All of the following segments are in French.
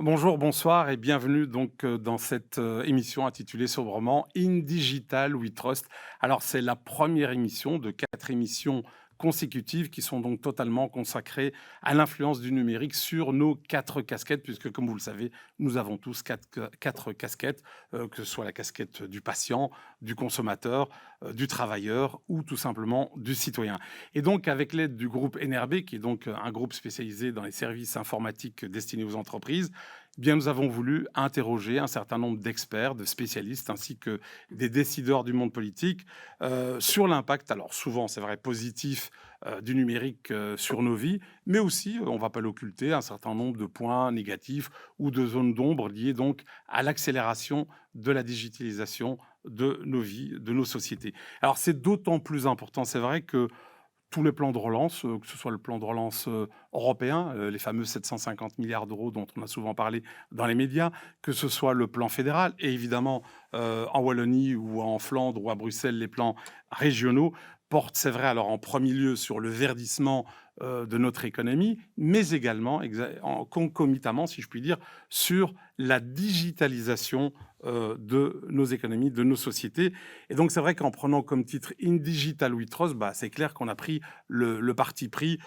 Bonjour, bonsoir et bienvenue donc dans cette émission intitulée sobrement In Digital We Trust. Alors c'est la première émission de 4 émissions consécutives qui sont donc totalement consacrées à l'influence du numérique sur nos 4 casquettes puisque comme vous le savez, nous avons tous 4 casquettes, que ce soit la casquette du patient, du consommateur, du travailleur ou tout simplement du citoyen. Et donc avec l'aide du groupe NRB qui est donc un groupe spécialisé dans les services informatiques destinés aux entreprises, eh bien, nous avons voulu interroger un certain nombre d'experts, de spécialistes, ainsi que des décideurs du monde politique sur l'impact, alors souvent c'est vrai positif, du numérique sur nos vies, mais aussi, on ne va pas l'occulter, un certain nombre de points négatifs ou de zones d'ombre liées donc à l'accélération de la digitalisation de nos vies, de nos sociétés. Alors c'est d'autant plus important, c'est vrai que tous les plans de relance, que ce soit le plan de relance européen, les fameux 750 milliards d'euros dont on a souvent parlé dans les médias, que ce soit le plan fédéral et évidemment en Wallonie ou en Flandre ou à Bruxelles, les plans régionaux portent, c'est vrai, alors en premier lieu sur le verdissement de notre économie, mais également, concomitamment, si je puis dire, sur la digitalisation de nos économies, de nos sociétés. Et donc, c'est vrai qu'en prenant comme titre In Digital We Trust, c'est clair qu'on a pris le parti pris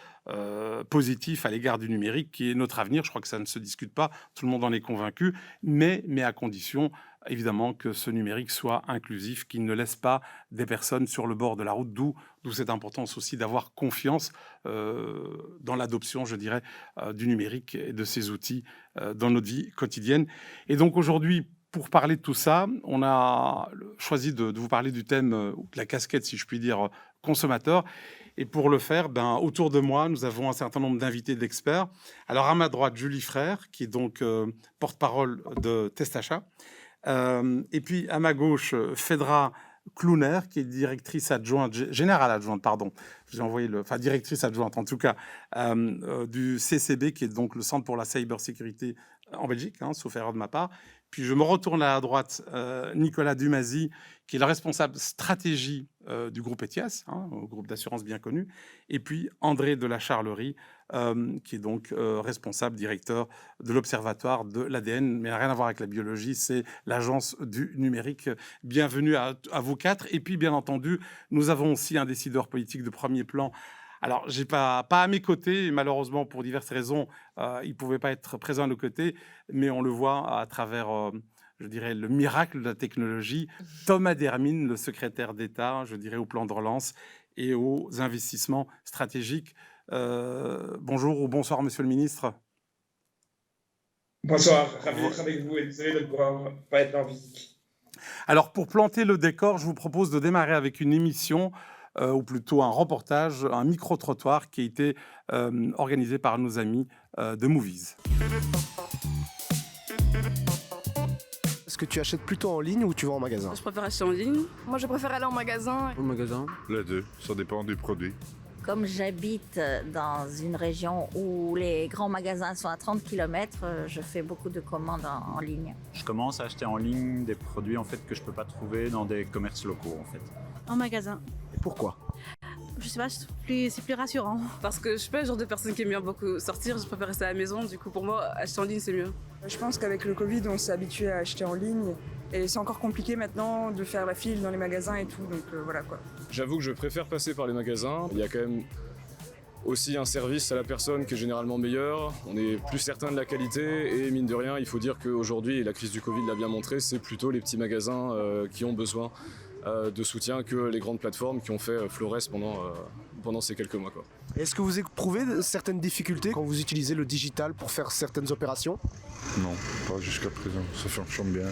positif à l'égard du numérique, qui est notre avenir. Je crois que ça ne se discute pas, tout le monde en est convaincu, mais à condition, évidemment, que ce numérique soit inclusif, qu'il ne laisse pas des personnes sur le bord de la route, d'où cette importance aussi d'avoir confiance dans l'adoption, je dirais, du numérique et de ces outils dans notre vie quotidienne. Et donc aujourd'hui, pour parler de tout ça, on a choisi de vous parler du thème, de la casquette, si je puis dire, consommateur. Et pour le faire, autour de moi, nous avons un certain nombre d'invités d'experts. Alors à ma droite, Julie Frère, qui est donc porte-parole de Testachat. Et puis à ma gauche, Phedra Clouner, qui est directrice adjointe, générale adjointe, pardon. Je vous ai envoyé directrice adjointe, en tout cas, du CCB, qui est donc le Centre pour la cybersécurité en Belgique, sauf erreur de ma part. Puis je me retourne à la droite, Nicolas Dumazy, qui est le responsable stratégie du groupe ETIAS, au groupe d'assurance bien connu. Et puis André de la Charlerie, qui est donc responsable directeur de l'Observatoire de l'ADN, mais rien à voir avec la biologie, c'est l'agence du numérique. Bienvenue à vous quatre. Et puis, bien entendu, nous avons aussi un décideur politique de premier plan. Alors, j'ai pas à mes côtés, et malheureusement, pour diverses raisons, il ne pouvait pas être présent à nos côtés, mais on le voit à travers, je dirais, le miracle de la technologie. Thomas Dermine, le secrétaire d'État, je dirais, au plan de relance et aux investissements stratégiques. Bonjour ou bonsoir, monsieur le ministre. Bonsoir, ravi d'être avec vous et désolé de ne pouvoir pas être en physique. Alors, pour planter le décor, je vous propose de démarrer avec une émission, ou plutôt un reportage, un micro-trottoir qui a été organisé par nos amis de Movies. Est-ce que tu achètes plutôt en ligne ou tu vas en magasin? Je préfère acheter en ligne. Moi, je préfère aller en magasin. Au magasin. Les deux, ça dépend du produit. Comme j'habite dans une région où les grands magasins sont à 30 km, je fais beaucoup de commandes en ligne. Je commence à acheter en ligne des produits en fait que je peux pas trouver dans des commerces locaux en fait. En magasin. Et pourquoi? Je sais pas, c'est plus rassurant. Parce que je suis pas le genre de personne qui aime bien beaucoup sortir, je préfère rester à la maison. Du coup, pour moi, acheter en ligne, c'est mieux. Je pense qu'avec le Covid, on s'est habitué à acheter en ligne. Et c'est encore compliqué maintenant de faire la file dans les magasins et tout. Donc voilà quoi. J'avoue que je préfère passer par les magasins. Il y a quand même aussi un service à la personne qui est généralement meilleur. On est plus certain de la qualité et mine de rien, il faut dire qu'aujourd'hui, et la crise du Covid l'a bien montré, c'est plutôt les petits magasins qui ont besoin de soutien que les grandes plateformes qui ont fait Flores pendant ces quelques mois, quoi. Est-ce que vous éprouvez certaines difficultés quand vous utilisez le digital pour faire certaines opérations? Non, pas jusqu'à présent, ça fonctionne bien.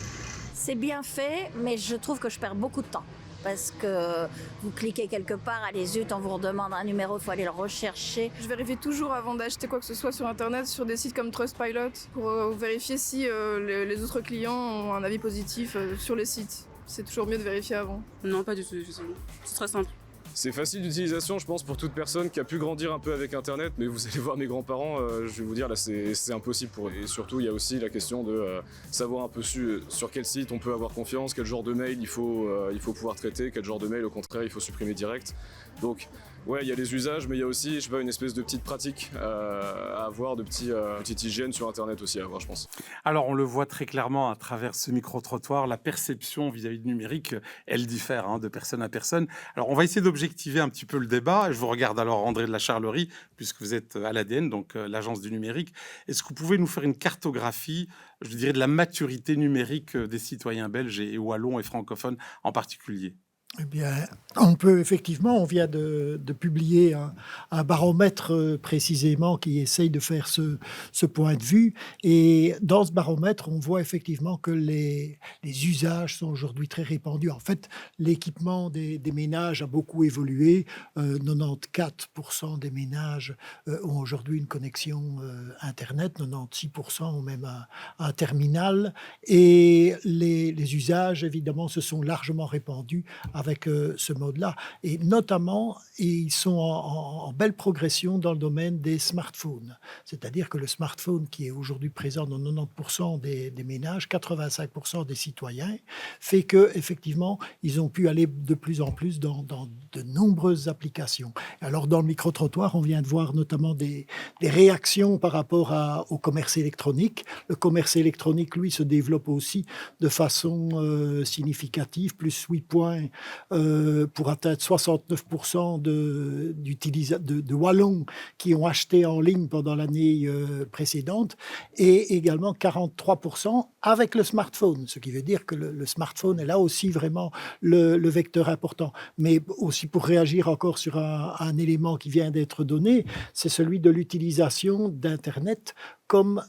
C'est bien fait, mais je trouve que je perds beaucoup de temps. Parce que vous cliquez quelque part, allez zut, on vous redemande un numéro, il faut aller le rechercher. Je vérifie toujours avant d'acheter quoi que ce soit sur internet, sur des sites comme Trustpilot, pour vérifier si les autres clients ont un avis positif sur les sites. C'est toujours mieux de vérifier avant. Non, pas du tout. C'est très simple. C'est facile d'utilisation, je pense, pour toute personne qui a pu grandir un peu avec Internet, mais vous allez voir mes grands-parents, je vais vous dire, là, c'est impossible pour eux. Et surtout, il y a aussi la question de savoir un peu sur quel site on peut avoir confiance, quel genre de mail il faut pouvoir traiter, quel genre de mail, au contraire, il faut supprimer direct. Donc, Ouais, il y a les usages, mais il y a aussi, je sais pas, une espèce de petite pratique à avoir, de petite hygiène sur Internet aussi à avoir, je pense. Alors, on le voit très clairement à travers ce micro-trottoir, la perception vis-à-vis du numérique, elle diffère de personne à personne. Alors, on va essayer d'objectiver un petit peu le débat. Je vous regarde alors, André de la Charlerie, puisque vous êtes à l'ADN, donc l'agence du numérique. Est-ce que vous pouvez nous faire une cartographie, je dirais, de la maturité numérique des citoyens belges et wallons et francophones en particulier? Eh bien, on peut effectivement, on vient de publier un baromètre précisément qui essaye de faire ce point de vue. Et dans ce baromètre, on voit effectivement que les usages sont aujourd'hui très répandus. En fait, l'équipement des ménages a beaucoup évolué. 94% des ménages ont aujourd'hui une connexion Internet, 96% ont même un terminal. Et les usages, évidemment, se sont largement répandus avec ce mode-là. Et notamment, ils sont en belle progression dans le domaine des smartphones. C'est-à-dire que le smartphone, qui est aujourd'hui présent dans 90% des ménages, 85% des citoyens, fait qu'effectivement, ils ont pu aller de plus en plus dans de nombreuses applications. Alors, dans le micro-trottoir, on vient de voir notamment des réactions par rapport au commerce électronique. Le commerce électronique, lui, se développe aussi de façon significative, plus 8 points pour atteindre 69% de Wallons qui ont acheté en ligne pendant l'année précédente, et également 43% avec le smartphone, ce qui veut dire que le smartphone est là aussi vraiment le vecteur important. Mais aussi pour réagir encore sur un élément qui vient d'être donné, c'est celui de l'utilisation d'Internet comme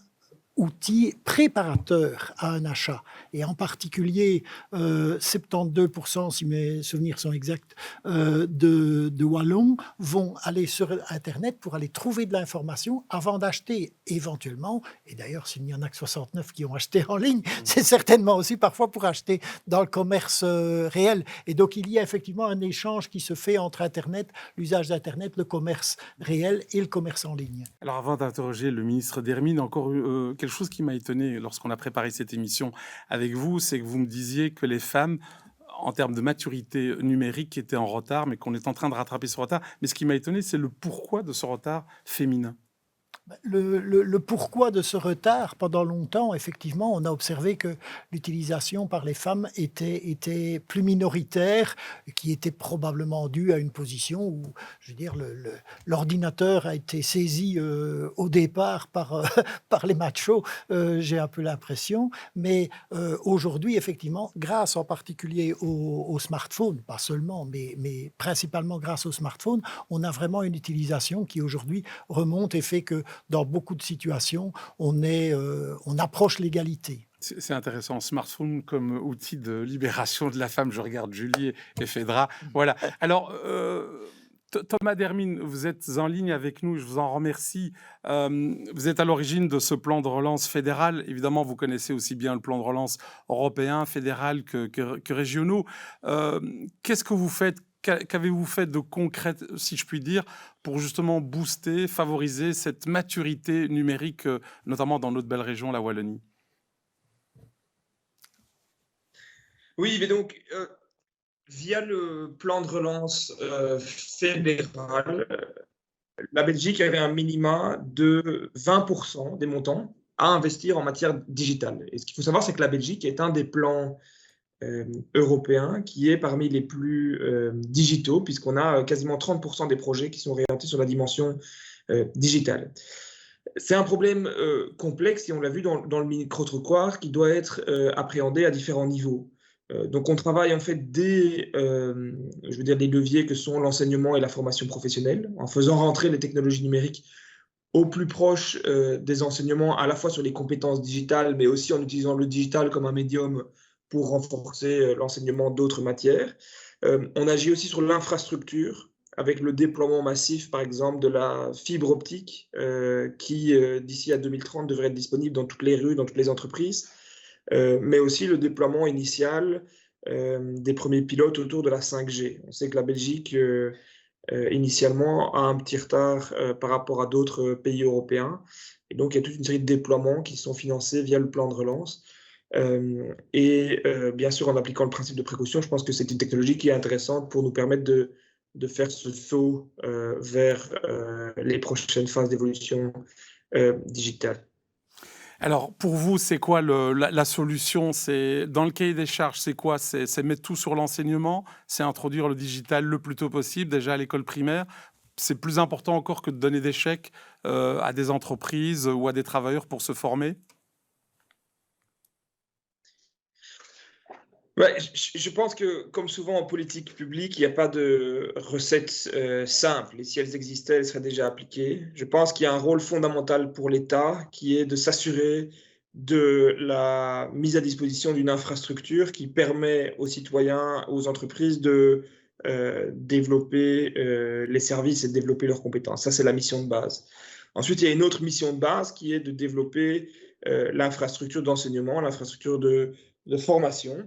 outil préparateur à un achat. Et en particulier, 72%, si mes souvenirs sont exacts, de Wallons vont aller sur Internet pour aller trouver de l'information avant d'acheter éventuellement. Et d'ailleurs, s'il n'y en a que 69 qui ont acheté en ligne, c'est certainement aussi parfois pour acheter dans le commerce réel. Et donc, il y a effectivement un échange qui se fait entre Internet, l'usage d'Internet, le commerce réel et le commerce en ligne. Alors, avant d'interroger le ministre d'Hermine, encore quelque chose qui m'a étonné lorsqu'on a préparé cette émission avec vous, c'est que vous me disiez que les femmes, en termes de maturité numérique, étaient en retard, mais qu'on est en train de rattraper ce retard. Mais ce qui m'a étonné, c'est le pourquoi de ce retard féminin. Le pourquoi de ce retard, pendant longtemps, effectivement, on a observé que l'utilisation par les femmes était plus minoritaire, qui était probablement due à une position où, je veux dire, l'ordinateur a été saisi au départ par les machos, j'ai un peu l'impression. Mais aujourd'hui, effectivement, grâce en particulier au smartphone, pas seulement, mais principalement grâce au smartphone, on a vraiment une utilisation qui aujourd'hui remonte et fait que dans beaucoup de situations, on approche l'égalité. C'est intéressant, smartphone comme outil de libération de la femme. Je regarde Julie et Phédra. Voilà. Alors, Thomas d'Hermine, vous êtes en ligne avec nous, je vous en remercie. Vous êtes à l'origine de ce plan de relance fédéral. Évidemment, vous connaissez aussi bien le plan de relance européen, fédéral que régionaux. Qu'est-ce que vous faites? Qu'avez-vous fait de concret, si je puis dire, pour justement booster, favoriser cette maturité numérique, notamment dans notre belle région, la Wallonie? Oui, mais donc, via le plan de relance fédéral, la Belgique avait un minima de 20% des montants à investir en matière digitale. Et ce qu'il faut savoir, c'est que la Belgique est un des plans européen qui est parmi les plus digitaux, puisqu'on a quasiment 30% des projets qui sont orientés sur la dimension digitale. C'est un problème complexe, et on l'a vu dans le micro-trottoir, qui doit être appréhendé à différents niveaux. Donc on travaille en fait des leviers que sont l'enseignement et la formation professionnelle, en faisant rentrer les technologies numériques au plus proche des enseignements, à la fois sur les compétences digitales, mais aussi en utilisant le digital comme un médium pour renforcer l'enseignement d'autres matières. On agit aussi sur l'infrastructure, avec le déploiement massif, par exemple, de la fibre optique, qui, d'ici à 2030, devrait être disponible dans toutes les rues, dans toutes les entreprises, mais aussi le déploiement initial des premiers pilotes autour de la 5G. On sait que la Belgique, initialement, a un petit retard par rapport à d'autres pays européens, et donc il y a toute une série de déploiements qui sont financés via le plan de relance. Bien sûr, en appliquant le principe de précaution, je pense que c'est une technologie qui est intéressante pour nous permettre de de faire ce saut vers les prochaines phases d'évolution digitale. Alors, pour vous, c'est quoi la solution? C'est dans le cahier des charges, c'est quoi? C'est mettre tout sur l'enseignement, c'est introduire le digital le plus tôt possible, déjà à l'école primaire. C'est plus important encore que de donner des chèques à des entreprises ou à des travailleurs pour se former? Ouais, je pense que, comme souvent en politique publique, il n'y a pas de recette simple. Et si elles existaient, elles seraient déjà appliquées. Je pense qu'il y a un rôle fondamental pour l'État qui est de s'assurer de la mise à disposition d'une infrastructure qui permet aux citoyens, aux entreprises de développer les services et de développer leurs compétences. Ça, c'est la mission de base. Ensuite, il y a une autre mission de base qui est de développer l'infrastructure d'enseignement, l'infrastructure de formation,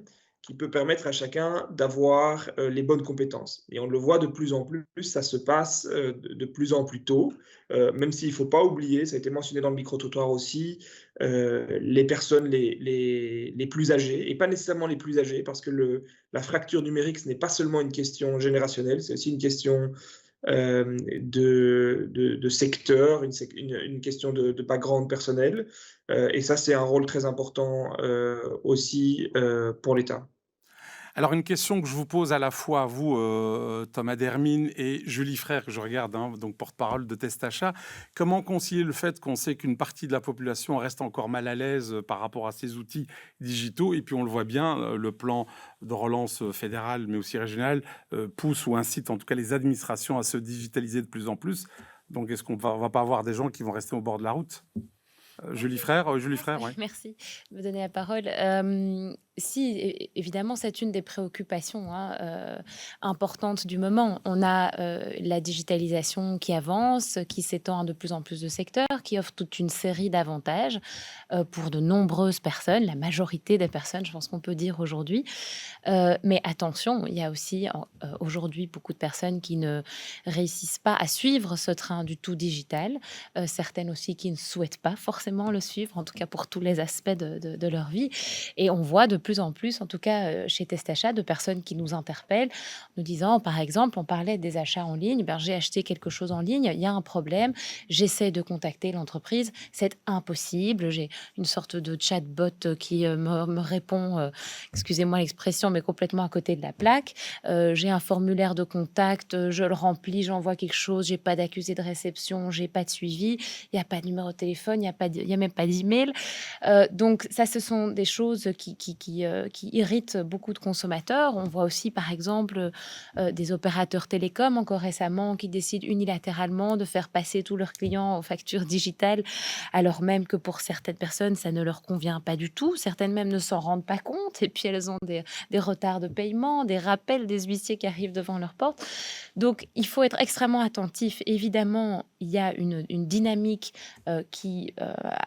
qui peut permettre à chacun d'avoir les bonnes compétences. Et on le voit de plus en plus, ça se passe de plus en plus tôt, même s'il ne faut pas oublier, ça a été mentionné dans le micro-trottoir aussi, les personnes les plus âgées, et pas nécessairement les plus âgées, parce que la fracture numérique, ce n'est pas seulement une question générationnelle, c'est aussi une question de secteur, une question de background personnel. Et ça, c'est un rôle très important aussi pour l'État. Alors, une question que je vous pose à la fois à vous, Thomas Dermine, et Julie Frère, que je regarde, donc porte-parole de Testachat. Comment concilier le fait qu'on sait qu'une partie de la population reste encore mal à l'aise par rapport à ces outils digitaux, et puis on le voit bien, le plan de relance fédérale, mais aussi régionale, pousse ou incite en tout cas les administrations à se digitaliser de plus en plus. Donc, est-ce qu'on va pas avoir des gens qui vont rester au bord de la route? Julie Frère, ouais. Merci de me donner la parole. Si, évidemment, c'est une des préoccupations importantes du moment. On a la digitalisation qui avance, qui s'étend à de plus en plus de secteurs, qui offre toute une série d'avantages pour de nombreuses personnes, la majorité des personnes, je pense qu'on peut dire aujourd'hui. Mais attention, il y a aussi aujourd'hui beaucoup de personnes qui ne réussissent pas à suivre ce train du tout digital, certaines aussi qui ne souhaitent pas forcément le suivre, en tout cas pour tous les aspects de leur vie. Et on voit de plus en plus, en tout cas chez Testachat, de personnes qui nous interpellent, nous disant, par exemple, on parlait des achats en ligne, ben, j'ai acheté quelque chose en ligne, il y a un problème, j'essaie de contacter l'entreprise, c'est impossible, j'ai une sorte de chatbot qui me répond, excusez-moi l'expression, mais complètement à côté de la plaque, j'ai un formulaire de contact, je le remplis, j'envoie quelque chose, j'ai pas d'accusé de réception, j'ai pas de suivi, il n'y a pas de numéro de téléphone, il y a même pas d'email. Donc ça, ce sont des choses qui irritent beaucoup de consommateurs. On voit aussi, par exemple, des opérateurs télécoms encore récemment qui décident unilatéralement de faire passer tous leurs clients aux factures digitales, alors même que pour certaines personnes, ça ne leur convient pas du tout. Certaines même ne s'en rendent pas compte et puis elles ont des retards de paiement, des rappels des huissiers qui arrivent devant leur porte. Donc, il faut être extrêmement attentif. Évidemment, il y a une dynamique qui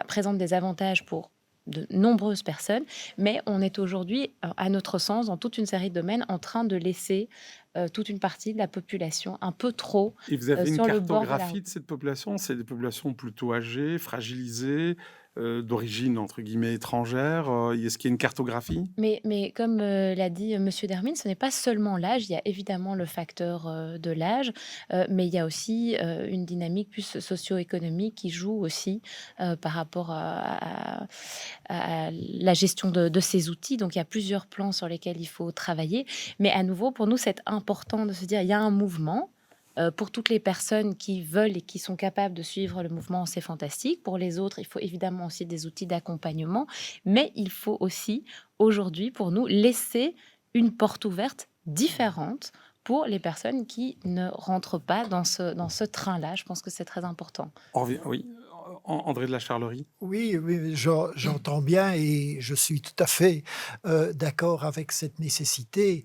présente des avantages pour de nombreuses personnes, mais on est aujourd'hui, à notre sens, dans toute une série de domaines, en train de laisser toute une partie de la population un peu trop Et vous avez une sur le bord de la cartographie route. de cette population? C'est des populations plutôt âgées, fragilisées, d'origine, entre guillemets, étrangère. Est-ce qu'il y a une cartographie? Mais comme l'a dit Monsieur Dermine, ce n'est pas seulement l'âge, il y a évidemment le facteur de l'âge, mais il y a aussi une dynamique plus socio-économique qui joue aussi par rapport à la gestion de ces outils. Donc il y a plusieurs plans sur lesquels il faut travailler. Mais à nouveau, pour nous, c'est important de se dire, il y a un mouvement. Pour toutes les personnes qui veulent et qui sont capables de suivre le mouvement, c'est fantastique. Pour les autres, il faut évidemment aussi des outils d'accompagnement, mais il faut aussi, aujourd'hui, pour nous, laisser une porte ouverte différente pour les personnes qui ne rentrent pas dans ce train-là. Je pense que c'est très important. Oui, André de la Charlerie. Oui, j'entends bien et je suis tout à fait d'accord avec cette nécessité,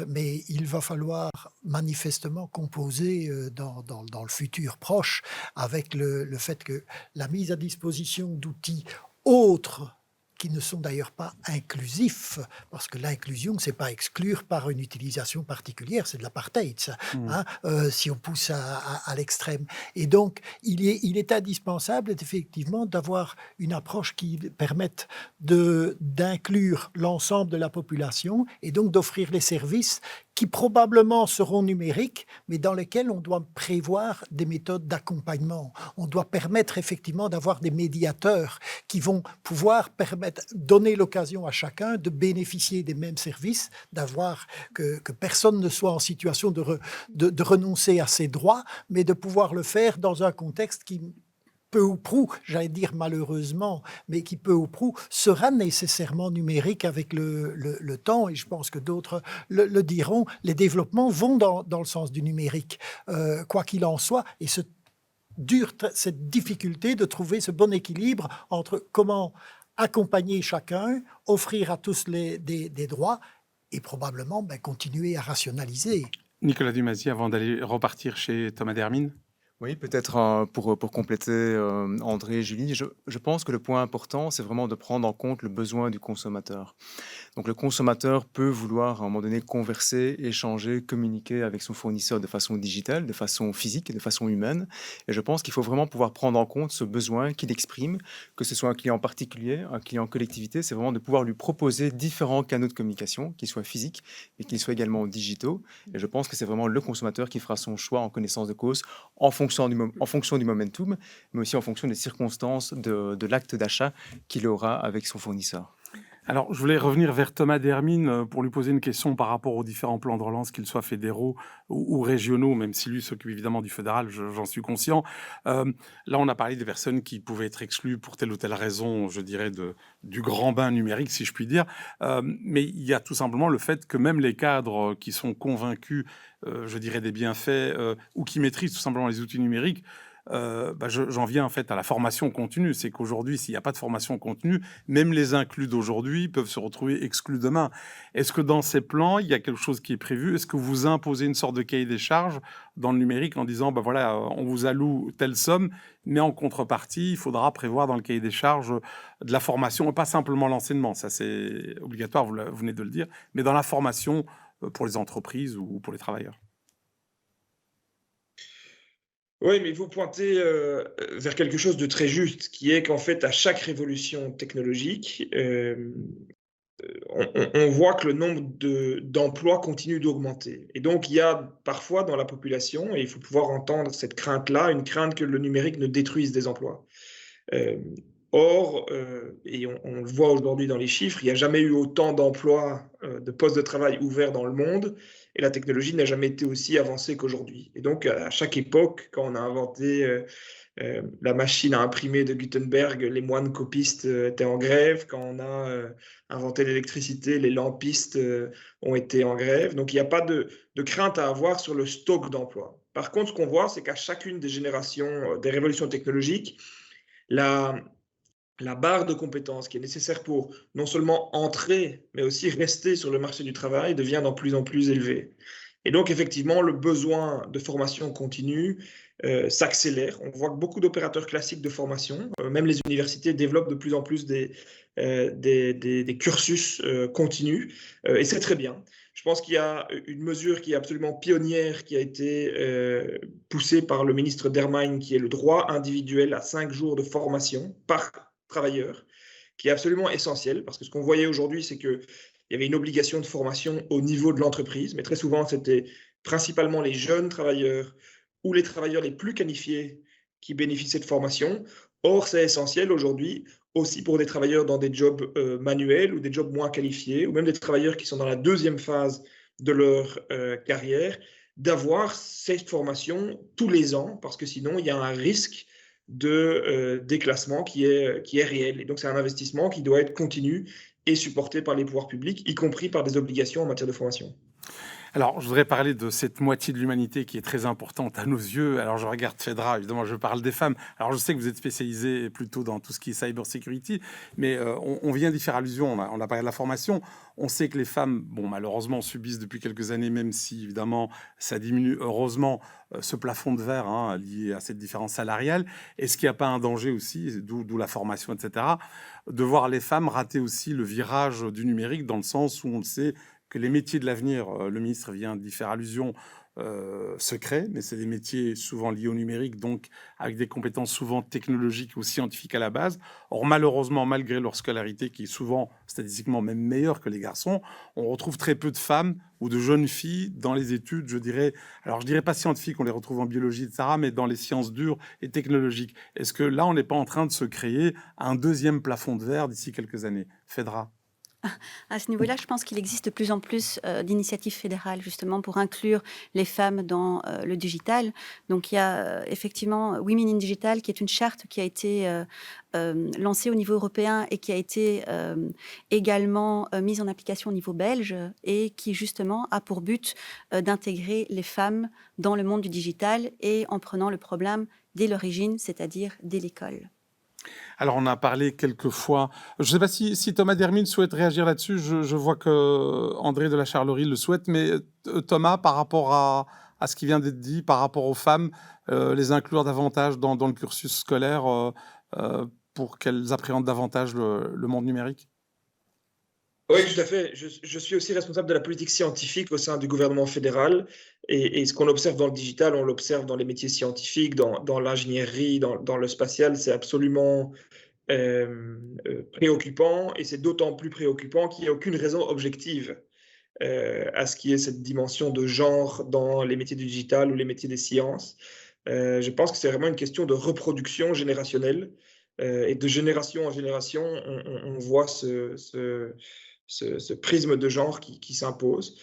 mais il va falloir manifestement composer dans le futur proche avec le fait que la mise à disposition d'outils autres qui ne sont d'ailleurs pas inclusifs, parce que l'inclusion, c'est pas exclure par une utilisation particulière, c'est de l'apartheid, ça, si on pousse à l'extrême. Et donc, il est indispensable, effectivement, d'avoir une approche qui permette d'inclure l'ensemble de la population et donc d'offrir les services qui probablement seront numériques, mais dans lesquels on doit prévoir des méthodes d'accompagnement. On doit permettre effectivement d'avoir des médiateurs qui vont pouvoir donner l'occasion à chacun de bénéficier des mêmes services, d'avoir que personne ne soit en situation de renoncer à ses droits, mais de pouvoir le faire dans un contexte qui peu ou prou, j'allais dire malheureusement, mais qui peu ou prou sera nécessairement numérique avec le temps, et je pense que d'autres le diront, les développements vont dans le sens du numérique, quoi qu'il en soit, et cette difficulté de trouver ce bon équilibre entre comment accompagner chacun, offrir à tous des droits, et probablement continuer à rationaliser. Nicolas Dumazy, avant d'aller repartir chez Thomas Dermine. Oui, peut-être pour compléter André et Julie, je pense que le point important, c'est vraiment de prendre en compte le besoin du consommateur. Donc le consommateur peut vouloir à un moment donné converser, échanger, communiquer avec son fournisseur de façon digitale, de façon physique et de façon humaine. Et je pense qu'il faut vraiment pouvoir prendre en compte ce besoin qu'il exprime, que ce soit un client particulier, un client collectivité, c'est vraiment de pouvoir lui proposer différents canaux de communication, qu'ils soient physiques et qu'ils soient également digitaux. Et je pense que c'est vraiment le consommateur qui fera son choix en connaissance de cause, en fonction du momentum, mais aussi en fonction des circonstances de l'acte d'achat qu'il aura avec son fournisseur. Alors, je voulais revenir vers Thomas Dermine pour lui poser une question par rapport aux différents plans de relance, qu'ils soient fédéraux ou régionaux, même si lui s'occupe évidemment du fédéral, j'en suis conscient. Là, on a parlé des personnes qui pouvaient être exclues pour telle ou telle raison, je dirais, du grand bain numérique, si je puis dire. Mais il y a tout simplement le fait que même les cadres qui sont convaincus, je dirais, des bienfaits ou qui maîtrisent tout simplement les outils numériques, j'en viens en fait à la formation continue. C'est qu'aujourd'hui, s'il n'y a pas de formation continue, même les inclus d'aujourd'hui peuvent se retrouver exclus demain. Est-ce que dans ces plans, il y a quelque chose qui est prévu? Est-ce que vous imposez une sorte de cahier des charges dans le numérique en disant, voilà, on vous alloue telle somme, mais en contrepartie, il faudra prévoir dans le cahier des charges de la formation, et pas simplement l'enseignement, ça c'est obligatoire, vous venez de le dire, mais dans la formation pour les entreprises ou pour les travailleurs? Oui, mais vous pointez vers quelque chose de très juste, qui est qu'en fait, à chaque révolution technologique, on voit que le nombre d'emplois continue d'augmenter. Et donc, il y a parfois dans la population, et il faut pouvoir entendre cette crainte-là, une crainte que le numérique ne détruise des emplois. Or, et on le voit aujourd'hui dans les chiffres, il n'y a jamais eu autant d'emplois, de postes de travail ouverts dans le monde, et la technologie n'a jamais été aussi avancée qu'aujourd'hui. Et donc, à chaque époque, quand on a inventé la machine à imprimer de Gutenberg, les moines copistes étaient en grève. Quand on a inventé l'électricité, les lampistes ont été en grève. Donc, il n'y a pas de crainte à avoir sur le stock d'emplois. Par contre, ce qu'on voit, c'est qu'à chacune des générations des révolutions technologiques, la barre de compétences qui est nécessaire pour non seulement entrer, mais aussi rester sur le marché du travail devient de plus en plus élevée. Et donc, effectivement, le besoin de formation continue s'accélère. On voit que beaucoup d'opérateurs classiques de formation, même les universités, développent de plus en plus des cursus continus, et c'est très bien. Je pense qu'il y a une mesure qui est absolument pionnière, qui a été poussée par le ministre Dermine, qui est le droit individuel à 5 jours de formation par travailleurs, qui est absolument essentiel, parce que ce qu'on voyait aujourd'hui, c'est qu'il y avait une obligation de formation au niveau de l'entreprise, mais très souvent, c'était principalement les jeunes travailleurs ou les travailleurs les plus qualifiés qui bénéficiaient de formation. Or, c'est essentiel aujourd'hui aussi pour des travailleurs dans des jobs manuels ou des jobs moins qualifiés, ou même des travailleurs qui sont dans la deuxième phase de leur carrière, d'avoir cette formation tous les ans, parce que sinon, il y a un risque de déclassement qui est réel. Et donc, c'est un investissement qui doit être continu et supporté par les pouvoirs publics, y compris par des obligations en matière de formation. Alors, je voudrais parler de cette moitié de l'humanité qui est très importante à nos yeux. Alors, je regarde Fedra, évidemment, je parle des femmes. Alors, je sais que vous êtes spécialisé plutôt dans tout ce qui est cyber security, mais on vient d'y faire allusion, on a parlé de la formation. On sait que les femmes, malheureusement, subissent depuis quelques années, même si, évidemment, ça diminue, heureusement, ce plafond de verre lié à cette différence salariale. Est-ce qu'il n'y a pas un danger aussi, d'où la formation, etc., de voir les femmes rater aussi le virage du numérique, dans le sens où on le sait, que les métiers de l'avenir, le ministre vient d'y faire allusion, secrets, mais c'est des métiers souvent liés au numérique, donc avec des compétences souvent technologiques ou scientifiques à la base. Or, malheureusement, malgré leur scolarité, qui est souvent statistiquement même meilleure que les garçons, on retrouve très peu de femmes ou de jeunes filles dans les études, je dirais pas scientifiques, on les retrouve en biologie, etc., mais dans les sciences dures et technologiques. Est-ce que là, on n'est pas en train de se créer un deuxième plafond de verre d'ici quelques années? Phèdra? À ce niveau-là, je pense qu'il existe de plus en plus d'initiatives fédérales justement pour inclure les femmes dans le digital. Donc il y a effectivement Women in Digital qui est une charte qui a été lancée au niveau européen et qui a été également mise en application au niveau belge et qui justement a pour but d'intégrer les femmes dans le monde du digital et en prenant le problème dès l'origine, c'est-à-dire dès l'école. Alors, on a parlé quelques fois. Je ne sais pas si Thomas Dermine souhaite réagir là-dessus. Je vois que André de la Charlerie le souhaite. Mais Thomas, par rapport à ce qui vient d'être dit, par rapport aux femmes, les inclure davantage dans le cursus scolaire pour qu'elles appréhendent davantage le monde numérique? Oui, tout à fait. Je suis aussi responsable de la politique scientifique au sein du gouvernement fédéral. Et ce qu'on observe dans le digital, on l'observe dans les métiers scientifiques, dans l'ingénierie, dans le spatial. C'est absolument préoccupant. Et c'est d'autant plus préoccupant qu'il n'y a aucune raison objective à ce qu'il y ait cette dimension de genre dans les métiers du digital ou les métiers des sciences. Je pense que c'est vraiment une question de reproduction générationnelle. Et de génération en génération, on voit ce prisme de genre qui s'impose.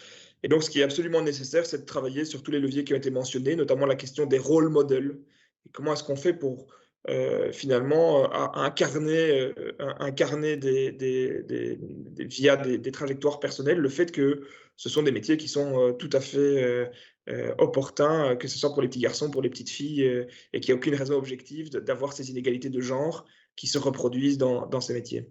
Et donc, ce qui est absolument nécessaire, c'est de travailler sur tous les leviers qui ont été mentionnés, notamment la question des rôles modèles. Et comment est-ce qu'on fait pour finalement incarner via des trajectoires personnelles le fait que ce sont des métiers qui sont tout à fait opportuns, que ce soit pour les petits garçons, pour les petites filles, et qu'il n'y a aucune raison objective d'avoir ces inégalités de genre qui se reproduisent dans ces métiers.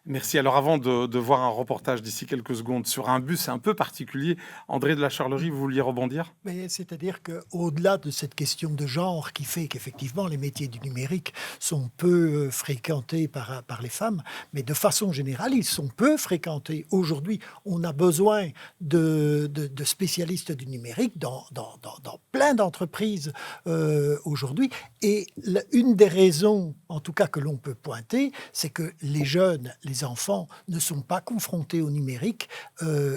Merci. Alors, avant de voir un reportage d'ici quelques secondes sur un bus un peu particulier, André de la Charlerie, vous vouliez rebondir? C'est-à-dire qu'au-delà de cette question de genre qui fait qu'effectivement les métiers du numérique sont peu fréquentés par les femmes, mais de façon générale, ils sont peu fréquentés. Aujourd'hui, on a besoin de spécialistes du numérique dans plein d'entreprises aujourd'hui. Et une des raisons, en tout cas que l'on peut pointer, c'est que les jeunes, les enfants ne sont pas confrontés au numérique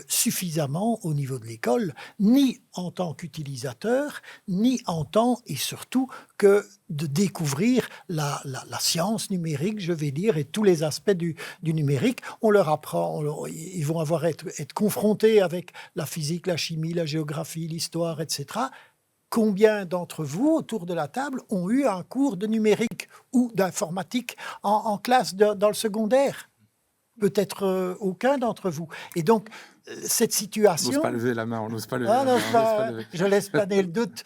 suffisamment au niveau de l'école, ni en tant qu'utilisateurs, ni en tant et surtout que de découvrir la science numérique, je vais dire, et tous les aspects du numérique. On leur apprend, ils vont être confrontés avec la physique, la chimie, la géographie, l'histoire, etc. Combien d'entre vous, autour de la table, ont eu un cours de numérique ou d'informatique en classe dans le secondaire? Peut-être aucun d'entre vous. Et donc, cette situation... On n'ose pas lever la main, on n'ose pas lever la main. Je laisse planer le doute.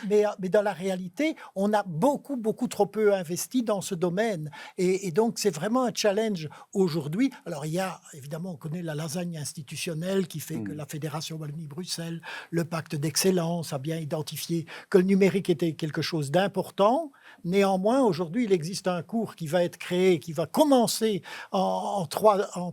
Mais dans la réalité, on a beaucoup trop peu investi dans ce domaine. Et donc, c'est vraiment un challenge aujourd'hui. Alors, il y a, évidemment, on connaît la lasagne institutionnelle qui fait que la Fédération Wallonie-Bruxelles, le pacte d'excellence a bien identifié que le numérique était quelque chose d'important. Néanmoins, aujourd'hui, il existe un cours qui va être créé, qui va commencer en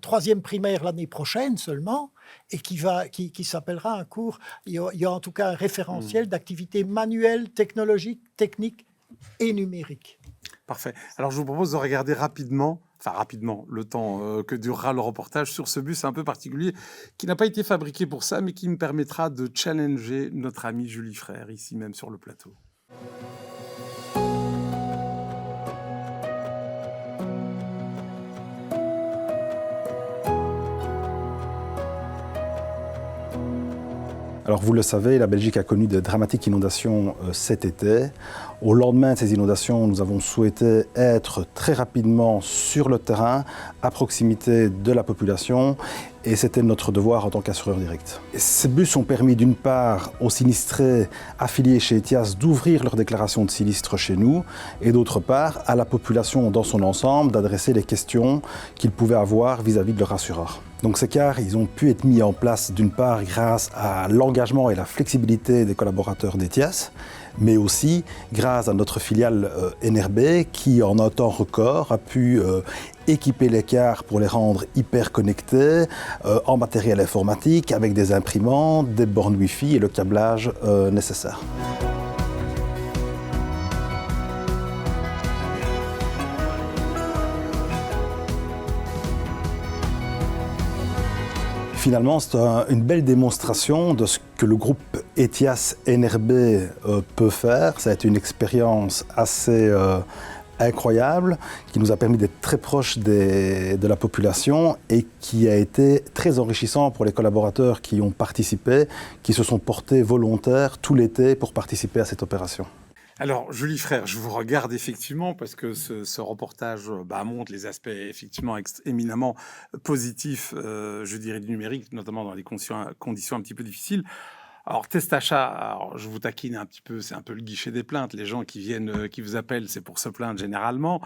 troisième primaire l'année prochaine seulement, et qui s'appellera un cours, il y a en tout cas un référentiel d'activités manuelles, technologiques, techniques et numériques. Parfait. Alors, je vous propose de regarder rapidement, le temps que durera le reportage sur ce bus un peu particulier, qui n'a pas été fabriqué pour ça, mais qui me permettra de challenger notre amie Julie Frère, ici même sur le plateau. Alors vous le savez, la Belgique a connu de dramatiques inondations cet été. Au lendemain de ces inondations, nous avons souhaité être très rapidement sur le terrain, à proximité de la population, et c'était notre devoir en tant qu'assureur direct. Ces bus ont permis d'une part aux sinistrés affiliés chez ETIAS d'ouvrir leur déclaration de sinistre chez nous, et d'autre part à la population dans son ensemble d'adresser les questions qu'ils pouvaient avoir vis-à-vis de leur assureur. Donc ces cars, ils ont pu être mis en place d'une part grâce à l'engagement et la flexibilité des collaborateurs d'ETIAS, mais aussi grâce à notre filiale NRB qui, en un temps record, a pu équiper les cars pour les rendre hyper connectés en matériel informatique avec des imprimantes, des bornes Wi-Fi et le câblage nécessaire. Finalement, c'est une belle démonstration de ce que le groupe ETIAS NRB peut faire. Ça a été une expérience assez incroyable qui nous a permis d'être très proches de la population et qui a été très enrichissant pour les collaborateurs qui ont participé, qui se sont portés volontaires tout l'été pour participer à cette opération. Alors, Julie Frère, je vous regarde effectivement parce que ce reportage montre les aspects effectivement éminemment positifs, je dirais, du numérique, notamment dans les conditions un petit peu difficiles. Alors, Testachat, alors, je vous taquine un petit peu, c'est un peu le guichet des plaintes. Les gens qui viennent, qui vous appellent, c'est pour se plaindre généralement.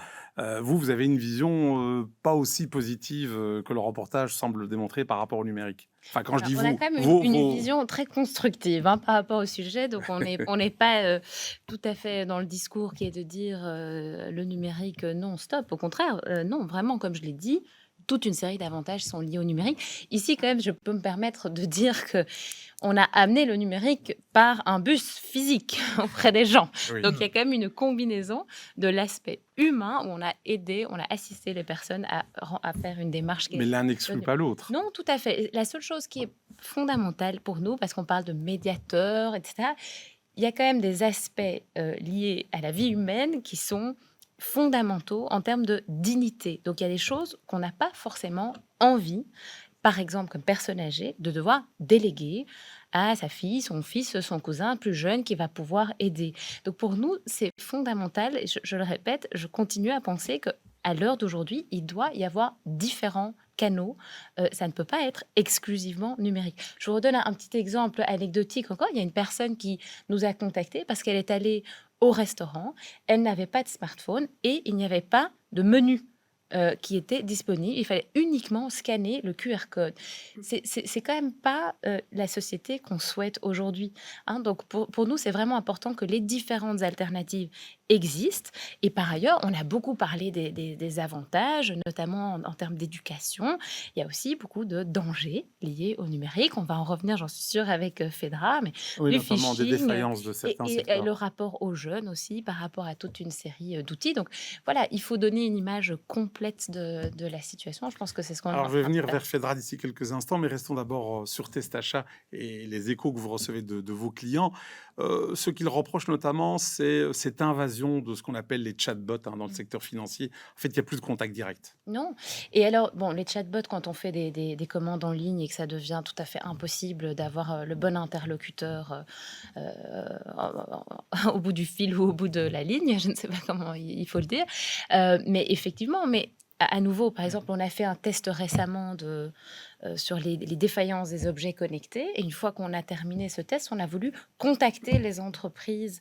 Vous avez une vision pas aussi positive que le reportage semble le démontrer par rapport au numérique. Enfin, quand je dis on vous, a quand même une vision très constructive par rapport au sujet, donc on n'est pas tout à fait dans le discours qui est de dire le numérique, non, stop. Au contraire, non, vraiment, comme je l'ai dit, toute une série d'avantages sont liés au numérique. Ici, quand même, je peux me permettre de dire que on a amené le numérique par un bus physique auprès des gens. Oui. Donc, il y a quand même une combinaison de l'aspect humain où on a aidé, on a assisté les personnes à faire une démarche. Mais l'un n'exclut pas l'autre. Non, tout à fait. La seule chose qui est fondamentale pour nous, parce qu'on parle de médiateurs, etc., il y a quand même des aspects liés à la vie humaine qui sont fondamentaux en termes de dignité. Donc, il y a des choses qu'on n'a pas forcément envie, par exemple, comme personne âgée, de devoir déléguer à sa fille, son fils, son cousin plus jeune qui va pouvoir aider. Donc, pour nous, c'est fondamental. Et je le répète, je continue à penser qu'à l'heure d'aujourd'hui, il doit y avoir différents canaux. Ça ne peut pas être exclusivement numérique. Je vous redonne un petit exemple anecdotique encore. Il y a une personne qui nous a contactés parce qu'elle est allée au restaurant, elle n'avait pas de smartphone et il n'y avait pas de menu qui était disponible. Il fallait uniquement scanner le QR code. C'est quand même pas la société qu'on souhaite aujourd'hui. Donc pour nous, c'est vraiment important que les différentes alternatives existent. Et par ailleurs, on a beaucoup parlé des avantages, notamment en termes d'éducation. Il y a aussi beaucoup de dangers liés au numérique. On va en revenir, j'en suis sûre, avec Fedra, mais oui, le notamment phishing des défaillances de certains secteurs. Et le rapport aux jeunes aussi par rapport à toute une série d'outils. Donc voilà, il faut donner une image complète de la situation. Je pense que c'est ce qu'on Alors, je vais venir vers Fedra d'ici quelques instants, mais restons d'abord sur Testachat et les échos que vous recevez de vos clients. Ce qu'ils reprochent notamment, c'est cette invasion de ce qu'on appelle les chatbots dans le secteur financier. En fait, il n'y a plus de contact direct. Non. Et alors, bon, les chatbots, quand on fait des commandes en ligne et que ça devient tout à fait impossible d'avoir le bon interlocuteur au bout du fil ou au bout de la ligne, je ne sais pas comment il faut le dire, mais effectivement, à nouveau, par exemple, on a fait un test récemment sur les défaillances des objets connectés. Et une fois qu'on a terminé ce test, on a voulu contacter les entreprises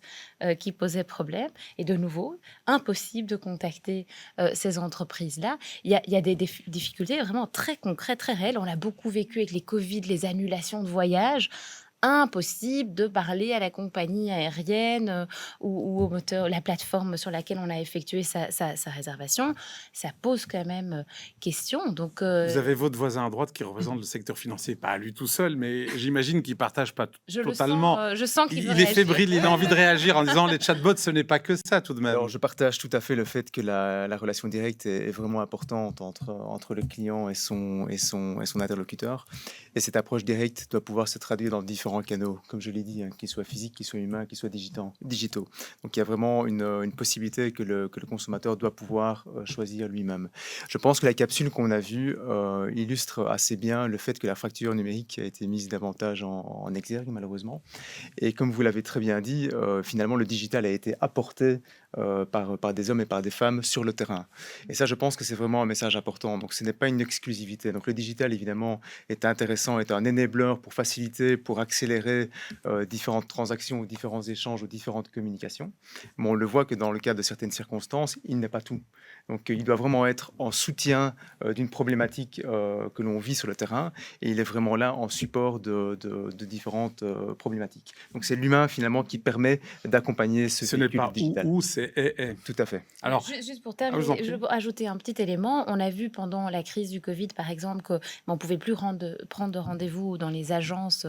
qui posaient problème. Et de nouveau, impossible de contacter ces entreprises-là. Il y a des difficultés vraiment très concrètes, très réelles. On l'a beaucoup vécu avec les Covid, les annulations de voyages. Impossible de parler à la compagnie aérienne ou au moteur, la plateforme sur laquelle on a effectué sa réservation. Ça pose quand même question. Donc, vous avez votre voisin à droite qui représente le secteur financier, pas à lui tout seul, mais j'imagine qu'il ne partage pas totalement. Je sens qu'il il est fébrile, il a envie de réagir en disant les chatbots, ce n'est pas que ça tout de même. Alors, je partage tout à fait le fait que la relation directe est vraiment importante entre le client et son interlocuteur. Et cette approche directe doit pouvoir se traduire dans différents canaux, comme je l'ai dit, qu'ils soient physiques, qu'ils soient humains, qu'ils soient digitaux. Donc il y a vraiment une possibilité que le consommateur doit pouvoir choisir lui-même. Je pense que la capsule qu'on a vue illustre assez bien le fait que la fracture numérique a été mise davantage en exergue, malheureusement. Et comme vous l'avez très bien dit, finalement, le digital a été apporté par des hommes et par des femmes sur le terrain. Et ça, je pense que c'est vraiment un message important. Donc ce n'est pas une exclusivité. Donc le digital, évidemment, est intéressant, est un enabler pour faciliter, pour accélérer accélérer différentes transactions ou différents échanges ou différentes communications. Mais on le voit que dans le cas de certaines circonstances, il n'est pas tout. Donc il doit vraiment être en soutien d'une problématique que l'on vit sur le terrain, et il est vraiment là en support de différentes problématiques. Donc c'est l'humain finalement qui permet d'accompagner ce n'est véhicule pas digital. ou, c'est et. Tout à fait. Alors, Juste pour je vous en terminer, prie. je veux ajouter un petit élément. On a vu pendant la crise du Covid, par exemple, qu'on ne pouvait plus prendre de rendez-vous dans les agences.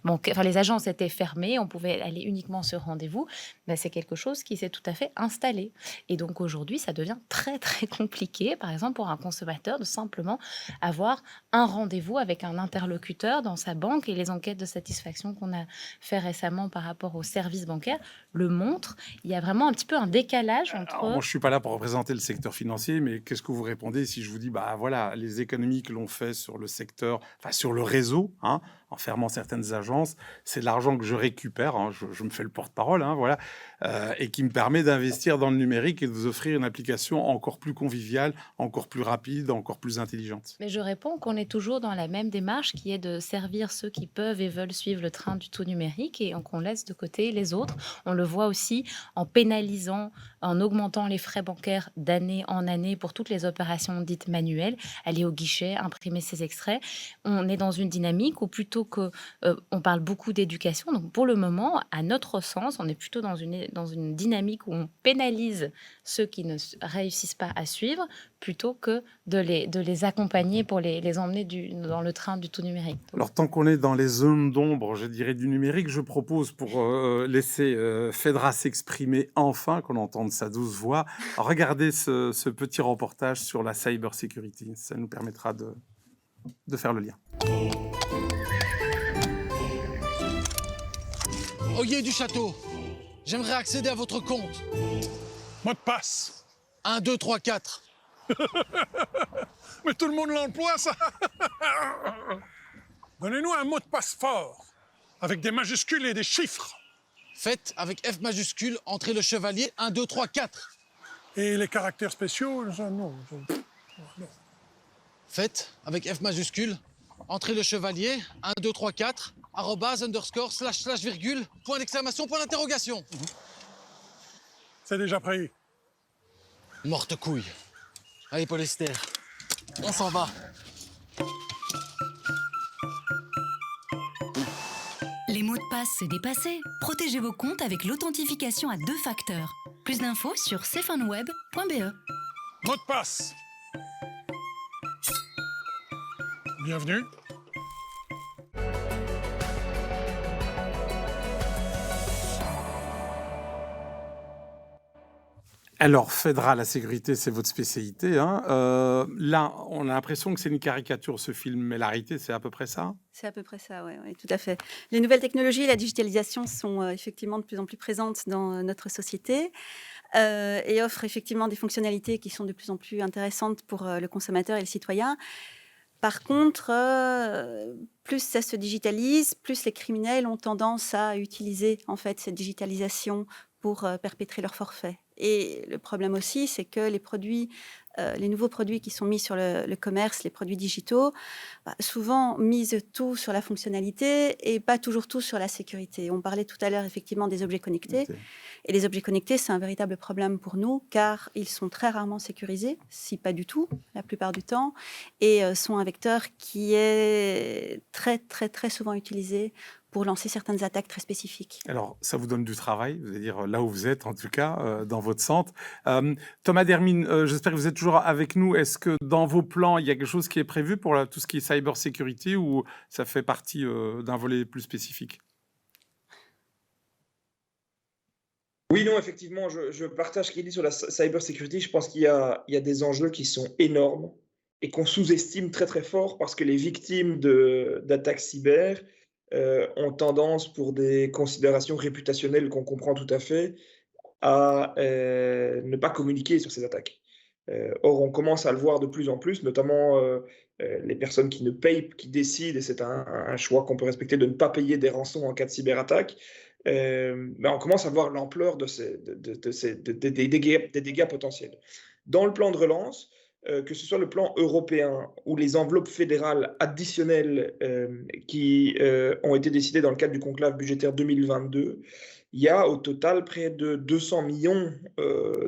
Enfin, les agences étaient fermées, on pouvait aller uniquement sur rendez-vous. Ben, c'est quelque chose qui s'est tout à fait installé. Et donc aujourd'hui, ça devient très, très compliqué, par exemple, pour un consommateur de simplement avoir un rendez-vous avec un interlocuteur dans sa banque. Et les enquêtes de satisfaction qu'on a fait récemment par rapport aux services bancaires le montrent. Il y a vraiment un petit peu un décalage entre... Alors, moi, je ne suis pas là pour représenter le secteur financier, mais qu'est-ce que vous répondez si je vous dis, bah voilà, les économies que l'on fait sur le secteur, enfin sur le réseau, hein, en fermant certaines agences, c'est de l'argent que je récupère, hein, je me fais le porte-parole, hein, voilà, et qui me permet d'investir dans le numérique et de vous offrir une application encore plus conviviale, encore plus rapide, encore plus intelligente. Mais je réponds qu'on est toujours dans la même démarche qui est de servir ceux qui peuvent et veulent suivre le train du tout numérique et qu'on laisse de côté les autres. On le voit aussi en pénalisant, en augmentant les frais bancaires d'année en année pour toutes les opérations dites manuelles, aller au guichet, imprimer ses extraits. On est dans une dynamique où plutôt que on parle beaucoup d'éducation, donc pour le moment, à notre sens, on est plutôt dans une dynamique où on pénalise ceux qui ne réussissent pas à suivre plutôt que de les accompagner pour les emmener dans le train du tout numérique. Alors, tant qu'on est dans les zones d'ombre, je dirais, du numérique, je propose, pour laisser Fedra s'exprimer enfin, qu'on entende sa douce voix, regardez ce petit reportage sur la cybersécurité. Ça nous permettra de faire le lien. Oyer du Château, j'aimerais accéder à votre compte. Mot de passe. 1, 2, 3, 4. Mais tout le monde l'emploie, ça. Donnez-nous un mot de passe fort, avec des majuscules et des chiffres. Faites avec F majuscule, entrez le chevalier, 1, 2, 3, 4. Et les caractères spéciaux, ça, non. Faites avec F majuscule, entrez le chevalier, 1, 2, 3, 4, arrobase, underscore, slash, virgule, point d'exclamation, point d'interrogation. C'est déjà pris. Morte couille. Allez, Paul Esther, on s'en va. Les mots de passe, c'est dépassé. Protégez vos comptes avec l'authentification à 2 facteurs. Plus d'infos sur stéphaneweb.be. Mot de passe. Bienvenue. Alors, Fedra, la sécurité, c'est votre spécialité, hein. Là, on a l'impression que c'est une caricature, ce film, mais la réalité, c'est à peu près ça. C'est à peu près ça, oui, tout à fait. Les nouvelles technologies et la digitalisation sont effectivement de plus en plus présentes dans notre société et offrent effectivement des fonctionnalités qui sont de plus en plus intéressantes pour le consommateur et le citoyen. Par contre, plus ça se digitalise, plus les criminels ont tendance à utiliser en fait cette digitalisation pour perpétrer leurs forfaits. Et le problème aussi, c'est que les nouveaux produits qui sont mis sur le commerce, les produits digitaux, souvent misent tout sur la fonctionnalité et pas toujours tout sur la sécurité. On parlait tout à l'heure effectivement des objets connectés. Et les objets connectés, c'est un véritable problème pour nous car ils sont très rarement sécurisés, si pas du tout, la plupart du temps, et sont un vecteur qui est très, très, très souvent utilisé pour lancer certaines attaques très spécifiques. Alors, ça vous donne du travail, vous allez dire là où vous êtes, en tout cas, dans votre centre. Thomas Dermine, j'espère que vous êtes toujours avec nous. Est-ce que dans vos plans, il y a quelque chose qui est prévu pour tout ce qui est cybersécurité ou ça fait partie d'un volet plus spécifique? Oui, non, effectivement, je partage ce qu'il dit sur la cybersécurité. Je pense qu'il y a des enjeux qui sont énormes et qu'on sous-estime très, très fort parce que les victimes d'attaques cyber ont tendance, pour des considérations réputationnelles qu'on comprend tout à fait, à ne pas communiquer sur ces attaques. Or, on commence à le voir de plus en plus, notamment les personnes qui ne payent, qui décident, et c'est un choix qu'on peut respecter, de ne pas payer des rançons en cas de cyberattaque. On commence à voir l'ampleur des dégâts potentiels. Dans le plan de relance, que ce soit le plan européen ou les enveloppes fédérales additionnelles qui ont été décidées dans le cadre du conclave budgétaire 2022, il y a au total près de 200 millions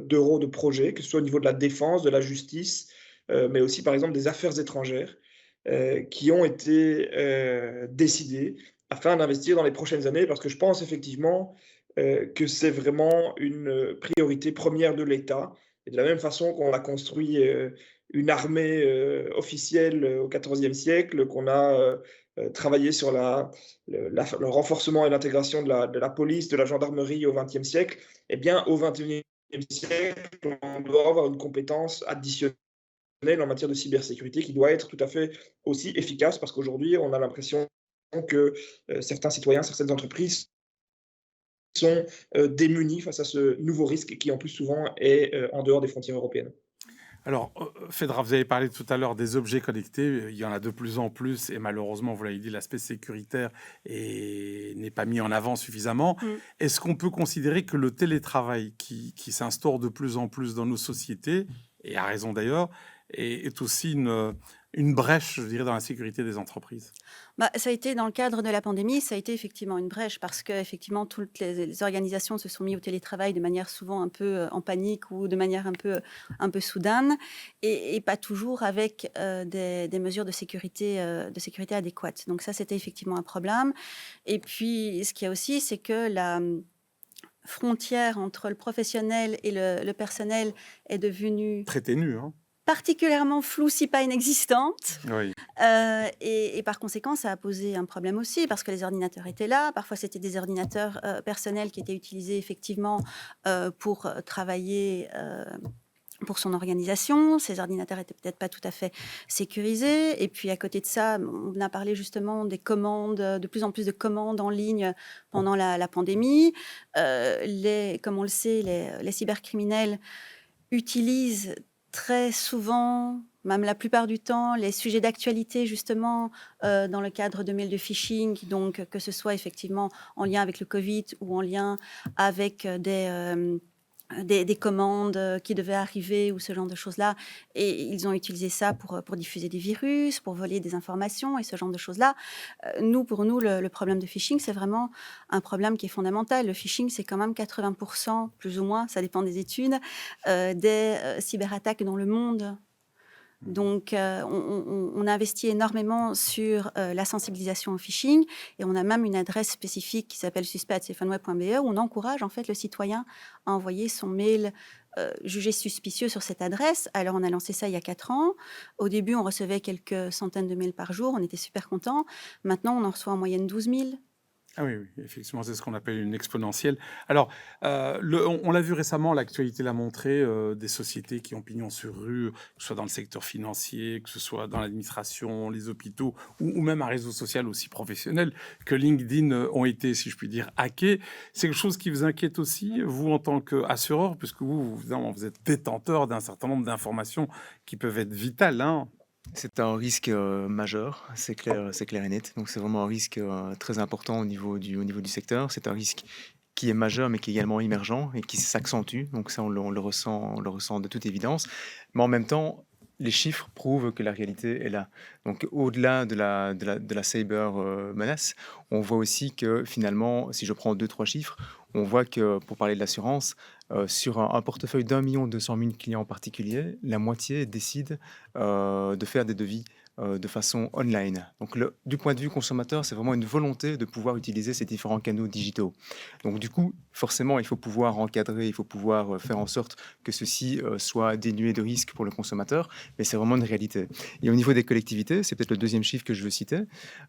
d'euros de projets, que ce soit au niveau de la défense, de la justice, mais aussi par exemple des affaires étrangères, qui ont été décidés afin d'investir dans les prochaines années, parce que je pense effectivement que c'est vraiment une priorité première de l'État. Et de la même façon qu'on a construit une armée officielle au XIVe siècle, qu'on a travaillé sur le renforcement et l'intégration de la police, de la gendarmerie au XXe siècle, eh bien, au XXIe siècle, on doit avoir une compétence additionnelle en matière de cybersécurité qui doit être tout à fait aussi efficace, parce qu'aujourd'hui, on a l'impression que certains citoyens, certaines entreprises sont démunis face à ce nouveau risque qui, en plus, souvent est en dehors des frontières européennes. Alors, Phèdra, vous avez parlé tout à l'heure des objets connectés. Il y en a de plus en plus et malheureusement, vous l'avez dit, l'aspect sécuritaire n'est pas mis en avant suffisamment. Est-ce qu'on peut considérer que le télétravail qui s'instaure de plus en plus dans nos sociétés, et à raison d'ailleurs, est aussi une brèche, je dirais, dans la sécurité des entreprises? Ça a été dans le cadre de la pandémie, ça a été effectivement une brèche parce que effectivement toutes les organisations se sont mis au télétravail de manière souvent un peu en panique ou de manière un peu soudaine et pas toujours avec des mesures de sécurité adéquates. Donc ça, c'était effectivement un problème. Et puis, ce qu'il y a aussi, c'est que la frontière entre le professionnel et le personnel est devenue très ténue, hein, particulièrement floue, si pas inexistante. Oui. Et par conséquent, ça a posé un problème aussi, parce que les ordinateurs étaient là. Parfois, c'était des ordinateurs personnels qui étaient utilisés effectivement pour travailler pour son organisation. Ces ordinateurs étaient peut-être pas tout à fait sécurisés. Et puis, à côté de ça, on a parlé justement des commandes, de plus en plus de commandes en ligne pendant la pandémie. Comme on le sait, les cybercriminels utilisent très souvent, même la plupart du temps, les sujets d'actualité justement dans le cadre de mails de phishing, donc que ce soit effectivement en lien avec le Covid ou en lien avec des commandes qui devaient arriver ou ce genre de choses-là. Et ils ont utilisé ça pour diffuser des virus, pour voler des informations et ce genre de choses-là. Pour nous, le problème de phishing, c'est vraiment un problème qui est fondamental. Le phishing, c'est quand même 80%, plus ou moins, ça dépend des études, des cyberattaques dans le monde. Donc, on investit énormément sur la sensibilisation au phishing et on a même une adresse spécifique qui s'appelle suspect@stephanweb.be où on encourage en fait le citoyen à envoyer son mail jugé suspicieux sur cette adresse. Alors, on a lancé ça il y a 4 ans. Au début, on recevait quelques centaines de mails par jour. On était super contents. Maintenant, on en reçoit en moyenne 12 000. Ah oui, effectivement, c'est ce qu'on appelle une exponentielle. Alors, on l'a vu récemment, l'actualité l'a montré, des sociétés qui ont pignon sur rue, que ce soit dans le secteur financier, que ce soit dans l'administration, les hôpitaux, ou même un réseau social aussi professionnel, que LinkedIn ont été, si je puis dire, hackés. C'est quelque chose qui vous inquiète aussi, vous, en tant qu'assureur, puisque vous êtes détenteur d'un certain nombre d'informations qui peuvent être vitales, hein. C'est un risque majeur, c'est clair et net. Donc c'est vraiment un risque très important au niveau du secteur. C'est un risque qui est majeur mais qui est également émergent et qui s'accentue. Donc ça, on le ressent de toute évidence. Mais en même temps, les chiffres prouvent que la réalité est là. Donc au-delà de la cyber menace, on voit aussi que finalement, si je prends 2-3 chiffres, on voit que, pour parler de l'assurance, sur un portefeuille d'1 200 000 clients particuliers, la moitié décide de faire des devis de façon online. Donc du point de vue consommateur, c'est vraiment une volonté de pouvoir utiliser ces différents canaux digitaux. Donc du coup, forcément, il faut pouvoir encadrer, il faut pouvoir faire en sorte que ceci soit dénué de risques pour le consommateur, mais c'est vraiment une réalité. Et au niveau des collectivités, c'est peut-être le deuxième chiffre que je veux citer,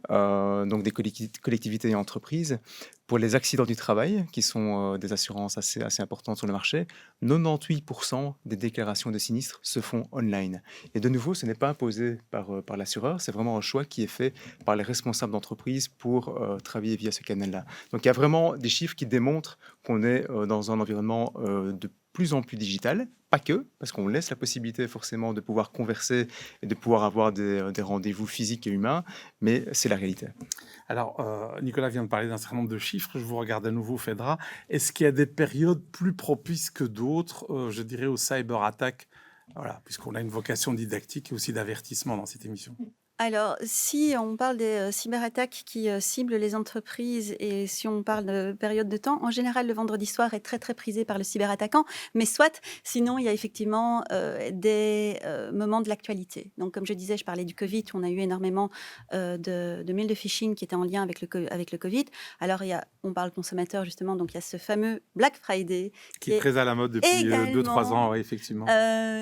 donc des collectivités et entreprises, pour les accidents du travail, qui sont des assurances assez importantes sur le marché, 98% des déclarations de sinistres se font online. Et de nouveau, ce n'est pas imposé par l'assureur, c'est vraiment un choix qui est fait par les responsables d'entreprise pour travailler via ce canal-là. Donc il y a vraiment des chiffres qui démontrent qu'on est dans un environnement de plus en plus digital, pas que, parce qu'on laisse la possibilité forcément de pouvoir converser et de pouvoir avoir des rendez-vous physiques et humains, mais c'est la réalité. Alors, Nicolas vient de parler d'un certain nombre de chiffres, je vous regarde à nouveau, Phèdra. Est-ce qu'il y a des périodes plus propices que d'autres, je dirais, aux cyber-attaques Voilà, puisqu'on a une vocation didactique et aussi d'avertissement dans cette émission. Alors, si on parle des cyberattaques qui ciblent les entreprises et si on parle de période de temps, en général, le vendredi soir est très, très prisé par le cyberattaquant. Mais soit, sinon, il y a effectivement des moments de l'actualité. Donc, comme je disais, je parlais du Covid. On a eu énormément de mails de phishing qui étaient en lien avec le Covid. Alors, on parle consommateur, justement. Donc, il y a ce fameux Black Friday Qui est très à la mode depuis 2-3 ans, ouais, effectivement.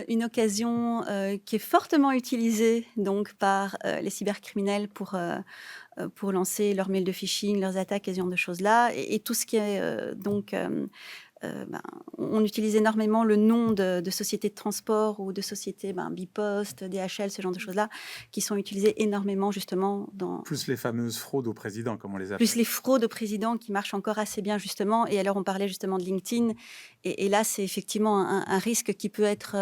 une occasion qui est fortement utilisée donc, par les cybercriminels pour lancer leurs mails de phishing, leurs attaques et ce genre de choses-là. Et tout ce qui est on utilise énormément le nom de sociétés de transport ou de sociétés Bipost, DHL, ce genre de choses-là, qui sont utilisées énormément justement dans... Plus les fameuses fraudes au président, comme on les appelle. Plus les fraudes au président qui marchent encore assez bien justement. Et alors on parlait justement de LinkedIn. Et là, c'est effectivement un risque qui peut être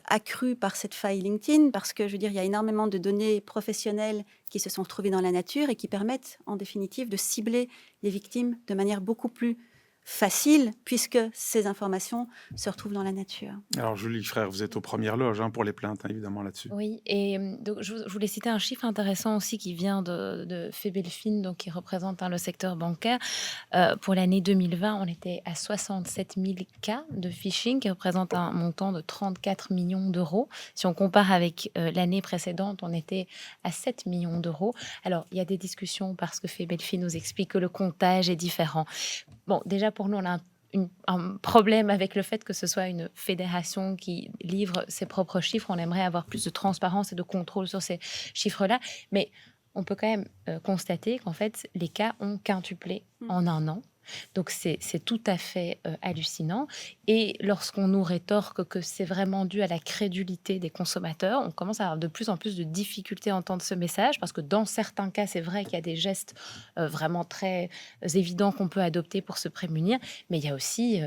accru par cette faille LinkedIn parce que, je veux dire, il y a énormément de données professionnelles qui se sont retrouvées dans la nature et qui permettent en définitive de cibler les victimes de manière beaucoup plus facile puisque ces informations se retrouvent dans la nature. Alors Julie Frère, vous êtes aux premières loges pour les plaintes, évidemment, là-dessus. Oui, et donc je voulais citer un chiffre intéressant aussi qui vient de Febelfin, donc qui représente le secteur bancaire. Pour l'année 2020, on était à 67 000 cas de phishing qui représentent un montant de 34 millions d'euros. Si on compare avec l'année précédente, on était à 7 millions d'euros. Alors, il y a des discussions parce que Febelfin nous explique que le comptage est différent. Bon, déjà pour nous, on a un problème avec le fait que ce soit une fédération qui livre ses propres chiffres. On aimerait avoir plus de transparence et de contrôle sur ces chiffres-là. Mais on peut quand même constater qu'en fait, les cas ont quintuplé en un an. Donc, c'est tout à fait hallucinant. Et lorsqu'on nous rétorque que c'est vraiment dû à la crédulité des consommateurs, on commence à avoir de plus en plus de difficultés à entendre ce message parce que dans certains cas, c'est vrai qu'il y a des gestes vraiment très évidents qu'on peut adopter pour se prémunir, mais il y a aussi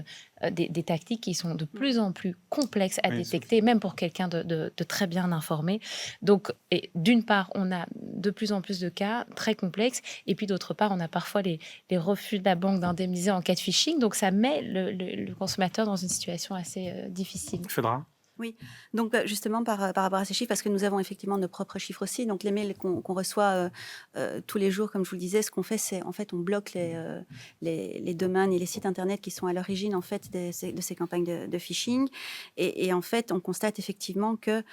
des tactiques qui sont de plus en plus complexes à détecter, même pour quelqu'un de très bien informé. Donc, d'une part, on a de plus en plus de cas très complexes, et puis d'autre part, on a parfois les refus de la banque d'indemniser en cas de phishing. Donc, ça met le consommateur dans une situation assez difficile. Fedra ? Oui, donc justement par rapport à ces chiffres, parce que nous avons effectivement nos propres chiffres aussi, donc les mails qu'on reçoit tous les jours, comme je vous le disais, ce qu'on fait, c'est en fait on bloque les domaines et les sites internet qui sont à l'origine en fait de ces campagnes de phishing, et en fait on constate effectivement que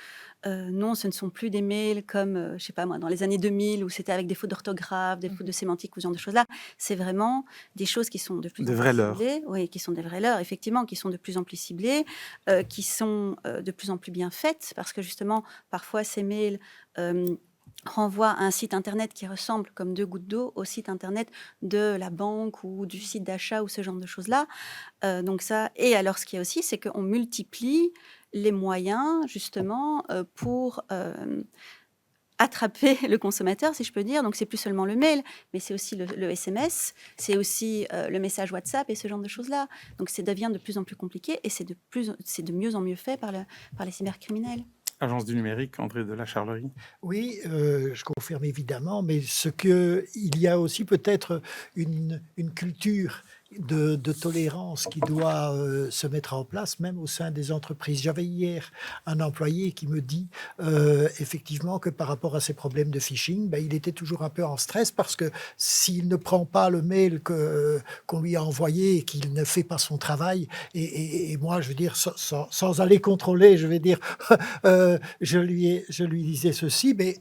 non, ce ne sont plus des mails comme, je sais pas moi, dans les années 2000 où c'était avec des fautes d'orthographe, des fautes de sémantique ou ce genre de choses-là. C'est vraiment des choses qui sont de plus en plus ciblées. Oui, qui sont des vraies leurres, effectivement, qui sont de plus en plus ciblées, qui sont de plus en plus bien faites, parce que justement, parfois, ces mails renvoient à un site internet qui ressemble comme deux gouttes d'eau au site internet de la banque ou du site d'achat ou ce genre de choses-là. Donc ça, et alors ce qu'il y a aussi, c'est qu'on multiplie les moyens justement pour attraper le consommateur, si je peux dire. Donc c'est plus seulement le mail, mais c'est aussi le SMS, c'est aussi le message WhatsApp et ce genre de choses-là. Donc ça devient de plus en plus compliqué et c'est de mieux en mieux fait par les cybercriminels. Agence du numérique, André de la Charlerie. Oui, je confirme évidemment, mais il y a aussi peut-être une culture de tolérance qui doit se mettre en place, même au sein des entreprises. J'avais hier un employé qui me dit effectivement que par rapport à ces problèmes de phishing, il était toujours un peu en stress parce que s'il ne prend pas le mail qu'on lui a envoyé et qu'il ne fait pas son travail, et moi, je veux dire, sans aller contrôler, je vais dire, je lui disais ceci, mais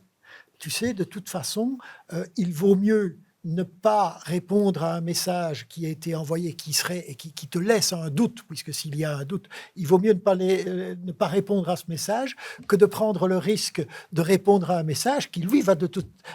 tu sais, de toute façon, il vaut mieux ne pas répondre à un message qui a été envoyé, qui te laisse un doute, puisque s'il y a un doute, il vaut mieux ne pas répondre à ce message que de prendre le risque de répondre à un message qui, lui, va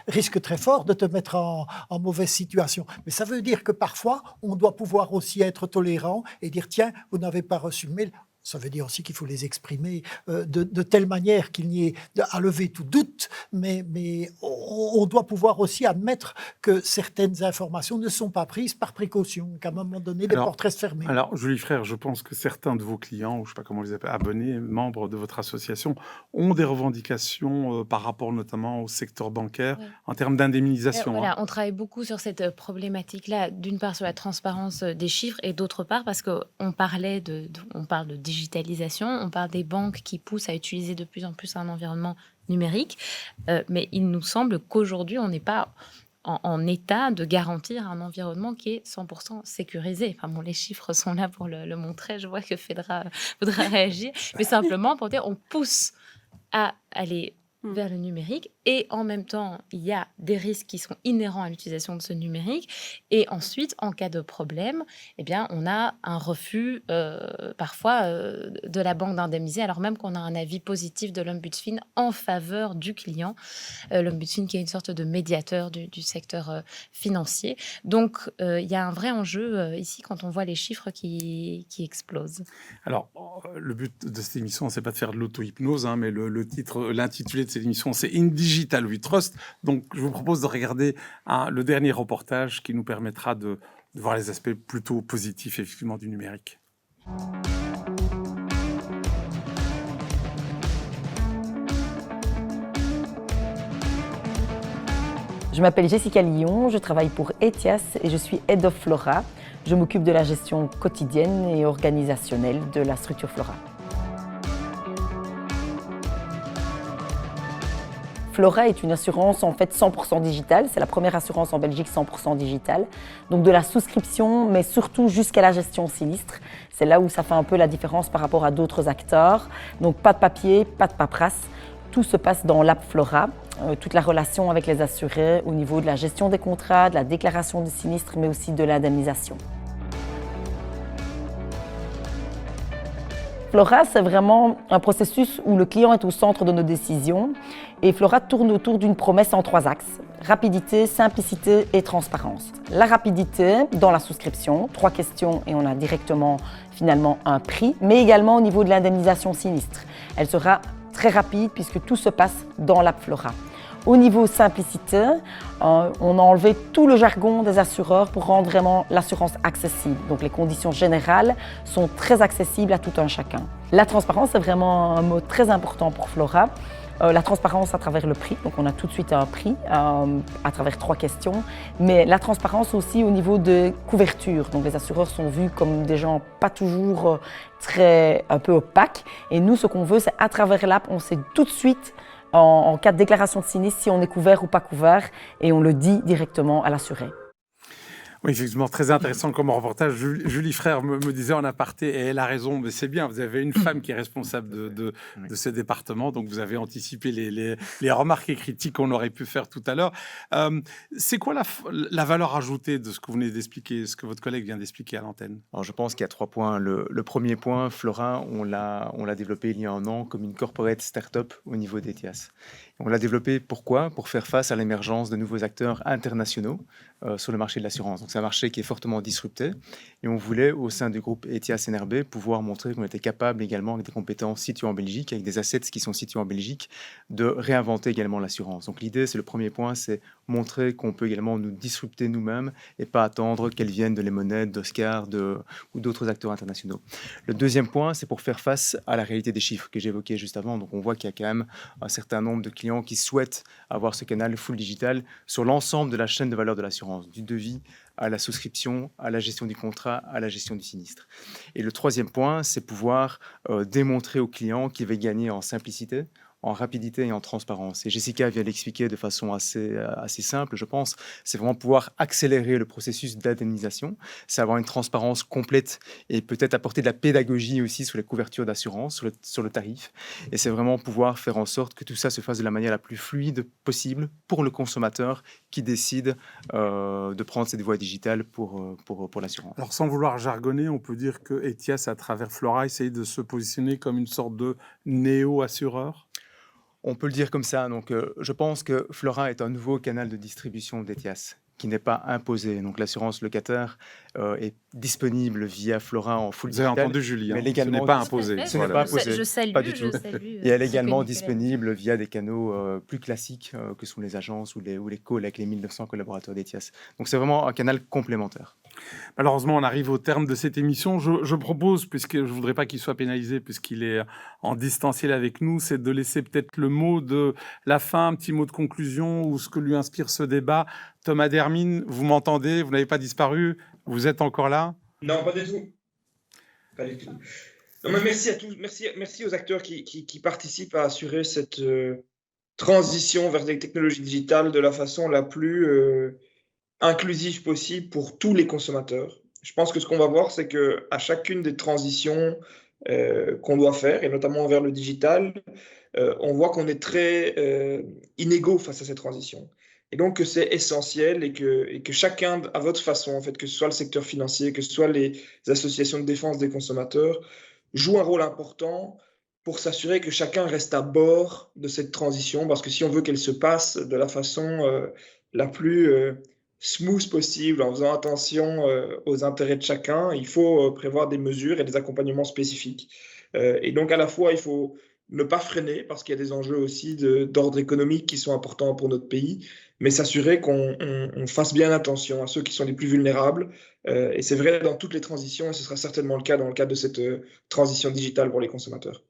risque très fort de te mettre en mauvaise situation. Mais ça veut dire que parfois, on doit pouvoir aussi être tolérant et dire, tiens, vous n'avez pas reçu le mail. Ça veut dire aussi qu'il faut les exprimer de telle manière qu'il n'y ait à lever tout doute, mais on doit pouvoir aussi admettre que certaines informations ne sont pas prises par précaution, qu'à un moment donné, des portes restent fermées. Alors, Julie Frère, je pense que certains de vos clients, ou je ne sais pas comment on les appelle, abonnés, membres de votre association, ont des revendications par rapport notamment au secteur bancaire en termes d'indemnisation. Voilà, on travaille beaucoup sur cette problématique-là, d'une part sur la transparence des chiffres et d'autre part parce qu'on parle de digitalisation, on parle des banques qui poussent à utiliser de plus en plus un environnement numérique, mais il nous semble qu'aujourd'hui, on n'est pas en état de garantir un environnement qui est 100% sécurisé. Enfin bon, les chiffres sont là pour le montrer. Je vois que Phaedra voudra réagir, mais simplement pour dire on pousse à aller vers le numérique et en même temps, il y a des risques qui sont inhérents à l'utilisation de ce numérique et ensuite, en cas de problème, eh bien, on a un refus parfois de la banque d'indemniser alors même qu'on a un avis positif de l'Ombudsman en faveur du client. L'Ombudsman qui est une sorte de médiateur du secteur financier. Donc, il y a un vrai enjeu ici quand on voit les chiffres qui explosent. Alors, le but de cette émission, c'est pas de faire de l'auto-hypnose, hein, mais l'intitulé de cette émission, c'est In Digital We Trust. Donc, je vous propose de regarder le dernier reportage qui nous permettra de voir les aspects plutôt positifs, effectivement, du numérique. Je m'appelle Jessica Lyon, je travaille pour ETIAS et je suis Head of Flora. Je m'occupe de la gestion quotidienne et organisationnelle de la structure Flora. Flora est une assurance en fait 100% digitale. C'est la première assurance en Belgique 100% digitale. Donc de la souscription, mais surtout jusqu'à la gestion sinistre. C'est là où ça fait un peu la différence par rapport à d'autres acteurs. Donc pas de papier, pas de paperasse. Tout se passe dans l'app Flora. Toute la relation avec les assurés au niveau de la gestion des contrats, de la déclaration de sinistre, mais aussi de l'indemnisation. Flora, c'est vraiment un processus où le client est au centre de nos décisions et Flora tourne autour d'une promesse en 3 axes. Rapidité, simplicité et transparence. La rapidité dans la souscription, 3 questions et on a directement finalement un prix, mais également au niveau de l'indemnisation sinistre. Elle sera très rapide puisque tout se passe dans l'app Flora. Au niveau simplicité, on a enlevé tout le jargon des assureurs pour rendre vraiment l'assurance accessible. Donc les conditions générales sont très accessibles à tout un chacun. La transparence est vraiment un mot très important pour Flora. La transparence à travers le prix, donc on a tout de suite un prix à travers 3 questions, mais la transparence aussi au niveau de couverture. Donc les assureurs sont vus comme des gens pas toujours un peu opaques, et nous ce qu'on veut c'est à travers l'app, on sait tout de suite en cas de déclaration de sinistre si on est couvert ou pas couvert, et on le dit directement à l'assuré. Oui, effectivement, très intéressant comme reportage. Julie Frère me disait en aparté, et elle a raison, mais c'est bien, vous avez une femme qui est responsable de ce département, donc vous avez anticipé les remarques et critiques qu'on aurait pu faire tout à l'heure. C'est quoi la valeur ajoutée de ce que vous venez d'expliquer, ce que votre collègue vient d'expliquer à l'antenne? Alors, je pense qu'il y a 3 points. Le premier point, Flora, on l'a développé il y a un an comme une corporate start-up au niveau d'ETIAS. On l'a développé pourquoi? Pour faire face à l'émergence de nouveaux acteurs internationaux sur le marché de l'assurance. Donc c'est un marché qui est fortement disrupté et on voulait au sein du groupe ETIAS NRB pouvoir montrer qu'on était capable également avec des compétences situées en Belgique, avec des assets qui sont situés en Belgique, de réinventer également l'assurance. Donc l'idée, c'est le premier point, c'est montrer qu'on peut également nous disrupter nous-mêmes et pas attendre qu'elles viennent de Lemonade, d'Oscar ou d'autres acteurs internationaux. Le deuxième point, c'est pour faire face à la réalité des chiffres que j'évoquais juste avant. Donc on voit qu'il y a quand même un certain nombre de clients qui souhaitent avoir ce canal full digital sur l'ensemble de la chaîne de valeur de l'assurance, du devis à la souscription, à la gestion du contrat, à la gestion du sinistre. Et le troisième point, c'est pouvoir démontrer aux clients qu'ils vont gagner en simplicité, en rapidité et en transparence. Et Jessica vient l'expliquer de façon assez simple, je pense. C'est vraiment pouvoir accélérer le processus d'indemnisation, c'est avoir une transparence complète et peut-être apporter de la pédagogie aussi sur les couvertures d'assurance, sur le tarif. Et c'est vraiment pouvoir faire en sorte que tout ça se fasse de la manière la plus fluide possible pour le consommateur qui décide de prendre cette voie digitale pour l'assurance. Alors sans vouloir jargonner, on peut dire que ETIAS, à travers Flora, essaye de se positionner comme une sorte de néo-assureur? On peut le dire comme ça. Donc, je pense que Flora est un nouveau canal de distribution d'ETIAS qui n'est pas imposé. Donc, l'assurance locataire est disponible via Flora en full digital. Vous avez entendu, Julie, mais ce n'est pas imposé. Ce n'est pas imposé, je salue, pas du tout. Et elle est également disponible via des canaux plus classiques que sont les agences ou les calls avec les 1900 collaborateurs d'ETIAS. Donc, c'est vraiment un canal complémentaire. Malheureusement, on arrive au terme de cette émission. Je propose, puisque je ne voudrais pas qu'il soit pénalisé, puisqu'il est en distanciel avec nous, c'est de laisser peut-être le mot de la fin, un petit mot de conclusion ou ce que lui inspire ce débat. Thomas Dermine, vous m'entendez? Vous n'avez pas disparu? Vous êtes encore là? Non, pas du tout. Pas du tout. Non, mais merci à tous, merci aux acteurs qui participent à assurer cette transition vers des technologies digitales de la façon la plus inclusive possible pour tous les consommateurs. Je pense que ce qu'on va voir, c'est qu'à chacune des transitions qu'on doit faire, et notamment vers le digital, on voit qu'on est très inégaux face à cette transition. Et donc que c'est essentiel et que chacun, à votre façon, en fait, que ce soit le secteur financier, que ce soit les associations de défense des consommateurs, joue un rôle important pour s'assurer que chacun reste à bord de cette transition, parce que si on veut qu'elle se passe de la façon la plus smooth possible, en faisant attention aux intérêts de chacun, il faut prévoir des mesures et des accompagnements spécifiques. Et donc à la fois, il faut ne pas freiner, parce qu'il y a des enjeux aussi d'ordre économique qui sont importants pour notre pays, mais s'assurer qu'on fasse bien attention à ceux qui sont les plus vulnérables. Et c'est vrai dans toutes les transitions, et ce sera certainement le cas dans le cadre de cette transition digitale pour les consommateurs.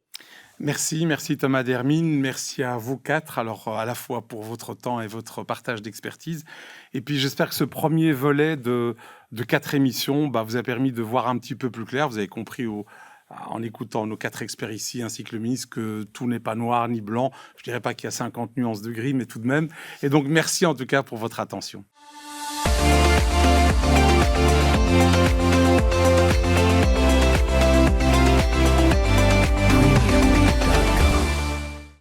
Merci Thomas Dermine, merci à vous quatre, alors à la fois pour votre temps et votre partage d'expertise. Et puis j'espère que ce premier volet de 4 émissions vous a permis de voir un petit peu plus clair. Vous avez compris en écoutant nos 4 experts ici, ainsi que le ministre, que tout n'est pas noir ni blanc. Je dirais pas qu'il y a 50 nuances de gris, mais tout de même. Et donc merci en tout cas pour votre attention.